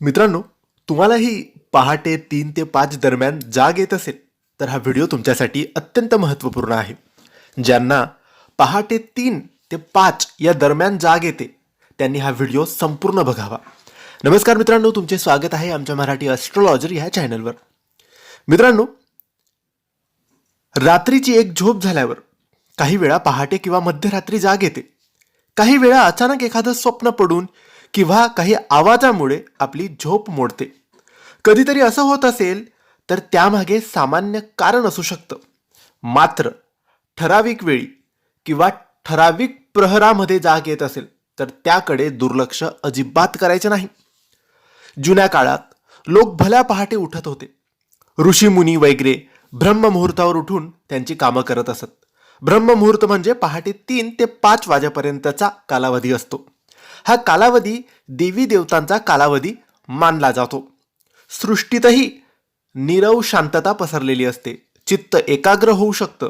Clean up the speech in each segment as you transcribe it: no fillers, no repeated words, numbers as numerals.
मित्रांनो, तुम्हालाही पहाटे 3 ते 5 दरम्यान जाग येत असेल तर हा व्हिडिओ तुमच्यासाठी अत्यंत महत्त्वपूर्ण आहे. ज्यांना पहाटे 3 ते 5 या दरम्यान जाग येते त्यांनी हा व्हिडिओ संपूर्ण बघावा. नमस्कार मित्रांनो, तुमचे स्वागत आहे आमच्या मराठी ॲस्ट्रोलॉजर ह्या चॅनलवर. मित्रांनो, रात्रीची एक झोप झाल्यावर काही वेळा पहाटे किंवा मध्यरात्री जाग येते. काही वेळा अचानक एखादं स्वप्न पडून किंवा काही आवाजामुळे आपली झोप मोडते. कधीतरी असं होत असेल तर त्यामागे सामान्य कारण असू शकतं. मात्र ठराविक वेळी किंवा ठराविक प्रहरामध्ये जाग येत असेल तर त्याकडे दुर्लक्ष अजिबात करायचे नाही. जुन्या काळात लोक भल्या पहाटे उठत होते. ऋषीमुनी वगैरे ब्रह्ममुहूर्तावर उठून त्यांची कामं करत असत. ब्रह्ममुहूर्त म्हणजे पहाटे 3 ते 5 वाजेपर्यंतचा कालावधी असतो. हा कालावधी देवी देवतांचा कालावधी मानला जातो. सृष्टीतही नीरव शांतता पसरलेली असते. चित्त एकाग्र होऊ शकतं.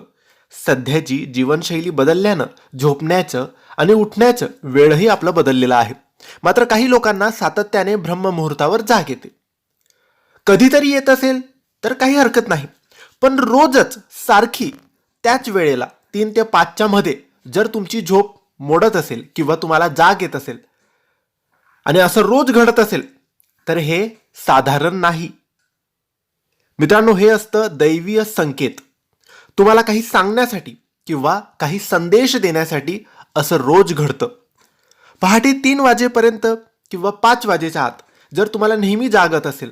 सध्याची जीवनशैली बदलल्यानं झोपण्याचं आणि उठण्याचं वेळही आपलं बदललेला आहे. मात्र काही लोकांना सातत्याने ब्रह्ममुहूर्तावर जाग येते. कधीतरी येत असेल तर काही हरकत नाही, पण रोजच सारखी त्याच वेळेला 3 ते 5च्या मध्ये जर तुमची झोप मोडत असेल किंवा तुम्हाला जाग येत असेल आणि असं रोज घडत असेल तर हे साधारण नाही. मित्रांनो, हे असतं दैवीय संकेत. तुम्हाला काही सांगण्यासाठी किंवा काही संदेश देण्यासाठी असं रोज घडतं. पहाटे 3 वाजेपर्यंत किंवा 5 वाजेच्या आत जर तुम्हाला नेहमी जागत असेल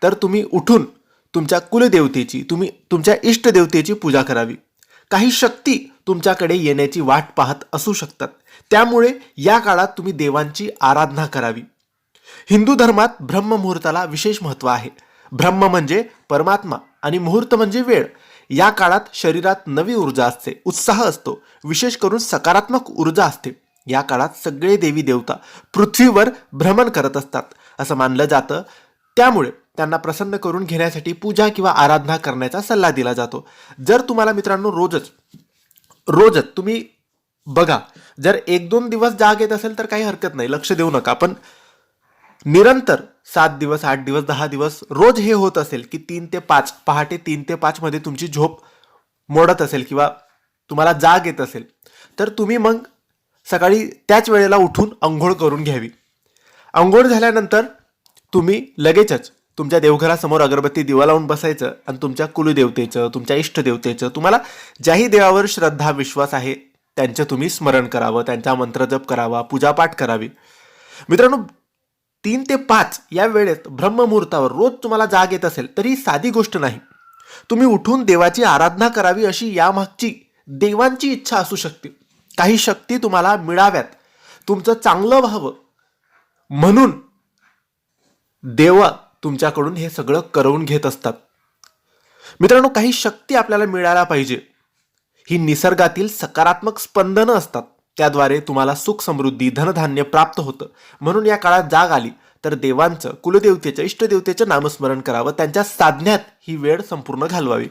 तर तुम्ही उठून तुमच्या कुलदेवतेची, तुमच्या इष्टदेवतेची पूजा करावी. काही शक्ती तुमच्याकडे येण्याची वाट पाहत असू शकतात. त्यामुळे या काळात तुम्ही देवांची आराधना करावी. हिंदू धर्मात ब्रह्ममुहूर्ताला विशेष महत्त्व आहे. ब्रह्म म्हणजे परमात्मा आणि मुहूर्त म्हणजे वेळ. या काळात शरीरात नवी ऊर्जा असते, उत्साह असतो, विशेष करून सकारात्मक ऊर्जा असते. या काळात सगळे देवी देवता पृथ्वीवर भ्रमण करत असतात असं मानलं जातं. त्यामुळे त्यांना प्रसन्न करून घेण्यासाठी पूजा किंवा आराधना करण्याचा सल्ला दिला जातो. जर तुम्हाला मित्रांनो रोजच तुम्ही बघा, जर 1-2 दिवस जाग येत असेल तर काही हरकत नाही, लक्ष देऊ नका. पण निरंतर 7 दिवस, 8 दिवस, 10 दिवस रोज हे होत असेल की 3 ते 5, पहाटे 3 ते 5 मध्ये तुमची झोप मोडत असेल किंवा तुम्हाला जाग येत असेल तर तुम्ही मग सकाळी त्याच वेळेला उठून अंघोळ करून घ्यावी. अंघोळ झाल्यानंतर तुम्ही लगेचच तुमच्या देवघरासमोर अगरबत्ती दिवा लावून बसायचं आणि तुमच्या कुलदेवतेचं, तुमच्या इष्टदेवतेचं, तुम्हाला ज्याही देवावर श्रद्धा विश्वास आहे त्यांचं तुम्ही स्मरण करावं, त्यांचा मंत्रजप करावा, पूजापाठ करावी. मित्रांनो, 3 ते 5 या वेळेत ब्रह्ममुहूर्तावर रोज तुम्हाला जाग येत असेल तरी साधी गोष्ट नाही. तुम्ही उठून देवाची आराधना करावी अशी यामागची देवांची इच्छा असू शकते. काही शक्ती तुम्हाला मिळाव्यात, तुमचं चांगलं व्हावं म्हणून देव तुमच्याकडून हे सगळं करवून घेत असतात. मित्रांनो, काही शक्ती आपल्याला मिळायला पाहिजे. ही निसर्गातील सकारात्मक स्पंदनं असतात. त्याद्वारे तुम्हाला सुख समृद्धी धनधान्य प्राप्त होतं. म्हणून या काळात जाग आली तर देवांचं, कुलदेवतेचं, इष्टदेवतेचं नामस्मरण करावं. त्यांच्या साधण्यात ही वेळ संपूर्ण घालवावी.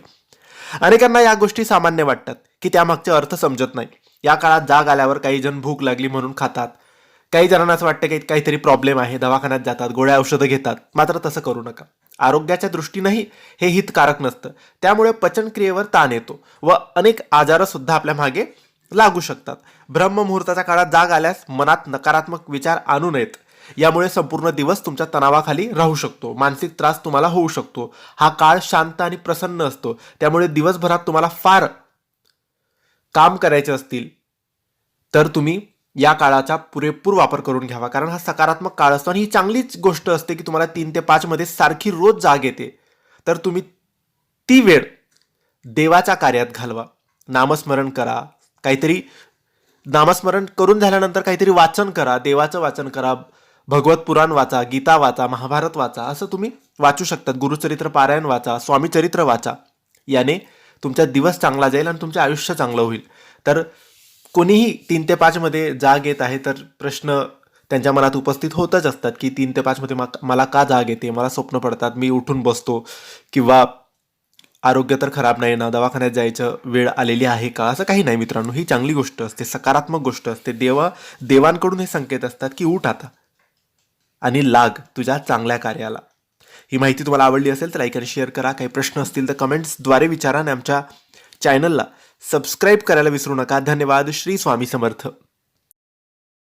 अनेकांना या गोष्टी सामान्य वाटतात की त्यामागचे अर्थ समजत नाही. या काळात जाग आल्यावर काही जण भूक लागली म्हणून खातात. काही जणांना असं वाटतं की काहीतरी प्रॉब्लेम आहे, दवाखान्यात जातात, गोळ्या औषधं घेतात. मात्र तसं करू नका. आरोग्याच्या दृष्टीनंही हे हितकारक नसतं. त्यामुळे पचनक्रियेवर ताण येतो व अनेक आजार सुद्धा आपल्या मागे लागू शकतात. ब्रह्ममुहूर्ताच्या काळात जाग आल्यास मनात नकारात्मक विचार आणू नयेत. यामुळे संपूर्ण दिवस तुमच्या तणावाखाली राहू शकतो. मानसिक त्रास तुम्हाला होऊ शकतो. हा काळ शांत आणि प्रसन्न असतो. त्यामुळे दिवसभरात तुम्हाला फार काम करायचे असतील तर तुम्ही या काळाचा पुरेपूर वापर करून घ्यावा. कारण हा सकारात्मक काळ असतो आणि ही चांगलीच गोष्ट असते की तुम्हाला 3 ते 5 मध्ये सारखी रोज जाग येते. तर तुम्ही ती वेळ देवाच्या कार्यात घालवा. नामस्मरण करा. काहीतरी नामस्मरण करून झाल्यानंतर काहीतरी वाचन करा, देवाचं वाचन करा, भगवत पुराण वाचा, गीता वाचा, महाभारत वाचा, असं तुम्ही वाचू शकतात. गुरुचरित्र पारायण वाचा, स्वामीचरित्र वाचा. याने तुमचा दिवस चांगला जाईल आणि तुमचं आयुष्य चांगलं होईल. तर कोणीही 3 ते 5 मध्ये जाग येत आहे तर प्रश्न त्यांच्या मनात उपस्थित होतच असतात की 3 ते 5 मध्ये मला का जाग येते, मला स्वप्न पडतात, मी उठून बसतो किंवा आरोग्य तर खराब नाही ना, दवाखान्यात जायचं वेळ आलेली आहे का. असं काही नाही मित्रांनो, ही चांगली गोष्ट असते, सकारात्मक गोष्ट असते. देवांकडून हे संकेत असतात की उठ आता आणि लाग तुझ्या चांगल्या कार्याला. ही माहिती तुम्हाला आवडली असेल तर लाईक आणि शेअर करा. काही प्रश्न असतील तर कमेंट्सद्वारे विचारा आणि आमच्या चॅनलला सबस्क्राईब करायला विसरू नका. धन्यवाद. श्री स्वामी समर्थ.